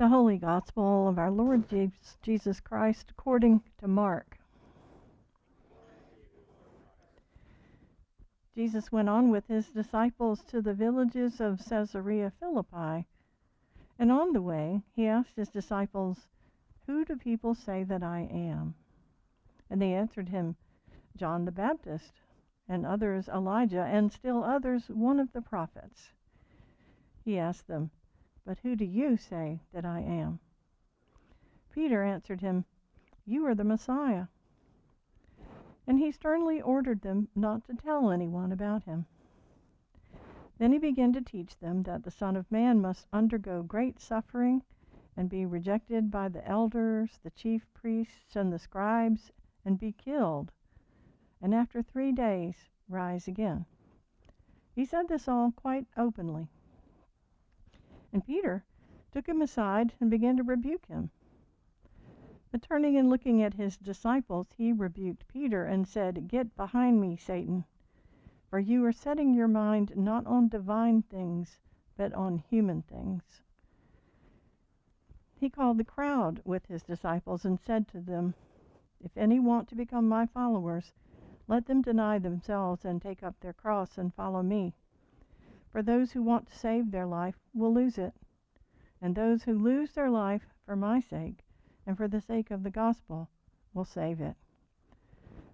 The Holy Gospel of our Lord Jesus Christ according to Mark. Jesus went on with his disciples to the villages of Caesarea Philippi, and on the way he asked his disciples, "Who do people say that I am?" And they answered him, "John the Baptist, and others Elijah, and still others one of the prophets." He asked them, "But who do you say that I am?" Peter answered him, "You are the Messiah." And he sternly ordered them not to tell anyone about him. Then he began to teach them that the Son of Man must undergo great suffering and be rejected by the elders, the chief priests, and the scribes, and be killed, and after 3 days rise again. He said this all quite openly. And Peter took him aside and began to rebuke him. But turning and looking at his disciples, he rebuked Peter and said, "Get behind me, Satan, for you are setting your mind not on divine things, but on human things." He called the crowd with his disciples and said to them, "If any want to become my followers, let them deny themselves and take up their cross and follow me. For those who want to save their life will lose it, and those who lose their life for my sake and for the sake of the gospel will save it.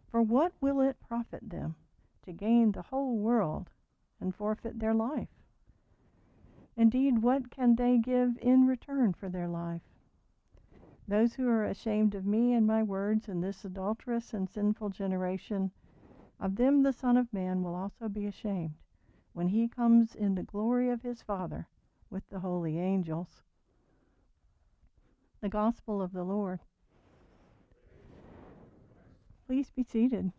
For what will it profit them to gain the whole world and forfeit their life? Indeed, what can they give in return for their life? Those who are ashamed of me and my words in this adulterous and sinful generation, of them the Son of Man will also be ashamed when he comes in the glory of his Father with the holy angels." The Gospel of the Lord. Please be seated.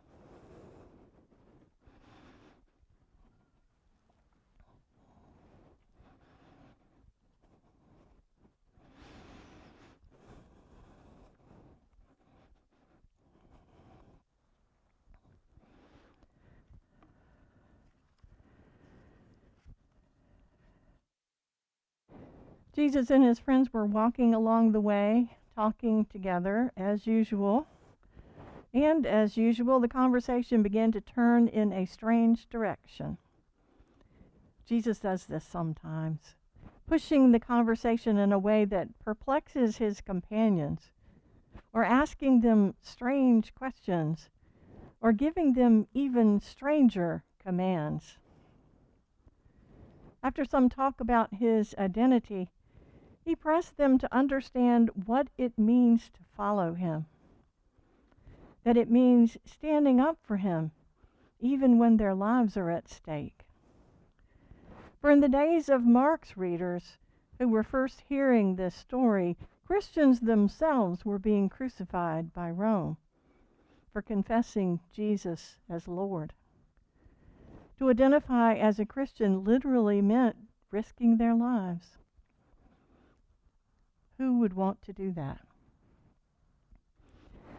Jesus and his friends were walking along the way, talking together as usual. And as usual, the conversation began to turn in a strange direction. Jesus does this sometimes, pushing the conversation in a way that perplexes his companions, or asking them strange questions, or giving them even stranger commands. After some talk about his identity, he pressed them to understand what it means to follow him. That it means standing up for him, even when their lives are at stake. For in the days of Mark's readers, who were first hearing this story, Christians themselves were being crucified by Rome for confessing Jesus as Lord. To identify as a Christian literally meant risking their lives. Who would want to do that?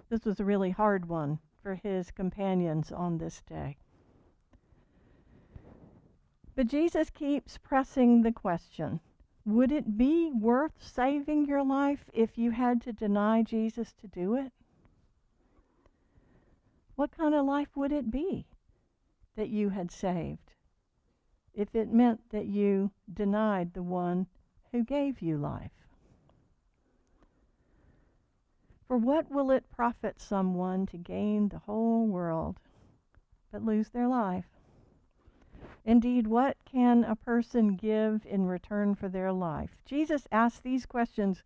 This was a really hard one for his companions on this day. But Jesus keeps pressing the question, would it be worth saving your life if you had to deny Jesus to do it? What kind of life would it be that you had saved if it meant that you denied the one who gave you life? For what will it profit someone to gain the whole world but lose their life? Indeed, what can a person give in return for their life? Jesus asked these questions,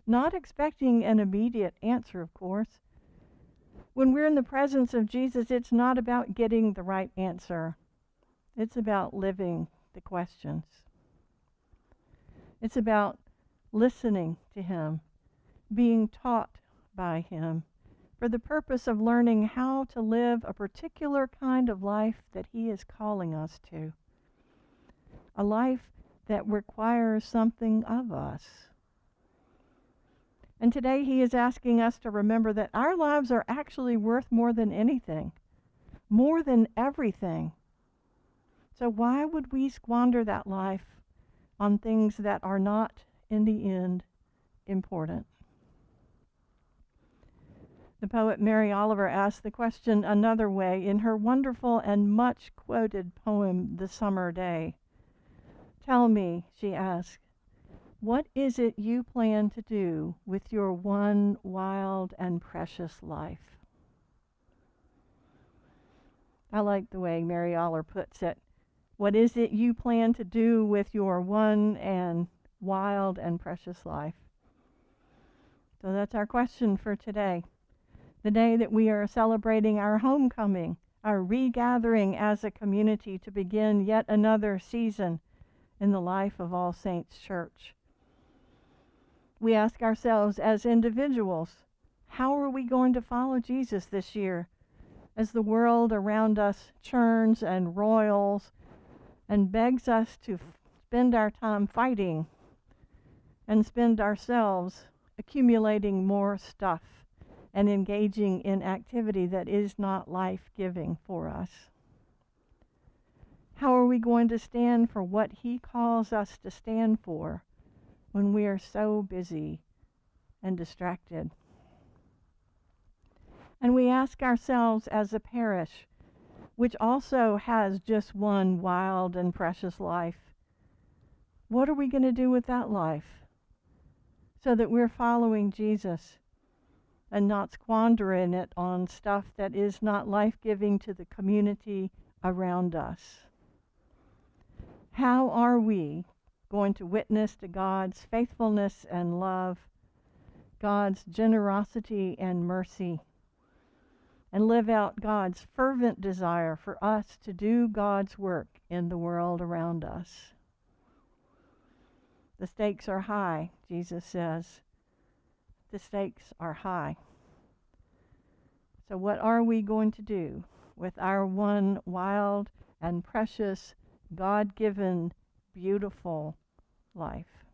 not expecting an immediate answer, of course. When we're in the presence of Jesus, it's not about getting the right answer. It's about living the questions. It's about listening to him, being taught by him, for the purpose of learning how to live a particular kind of life that he is calling us to. A life that requires something of us. And today he is asking us to remember that our lives are actually worth more than anything, more than everything. So why would we squander that life on things that are not, in the end, important. The poet Mary Oliver asked the question another way in her wonderful and much quoted poem, The Summer Day. Tell me, she asked, what is it you plan to do with your one wild and precious life? I like the way Mary Oliver puts it. What is it you plan to do with your one and wild and precious life? So that's our question for today. The day that we are celebrating our homecoming, our regathering as a community to begin yet another season in the life of All Saints Church. We ask ourselves as individuals, how are we going to follow Jesus this year as the world around us churns and roils and begs us to spend our time fighting and spend ourselves accumulating more stuff and engaging in activity that is not life-giving for us? How are we going to stand for what He calls us to stand for when we are so busy and distracted? And we ask ourselves as a parish, which also has just one wild and precious life, what are we going to do with that life so that we're following Jesus and not squandering it on stuff that is not life-giving to the community around us? How are we going to witness to God's faithfulness and love, God's generosity and mercy, and live out God's fervent desire for us to do God's work in the world around us? The stakes are high, Jesus says. The stakes are high. So what are we going to do with our one wild and precious, God-given, beautiful life?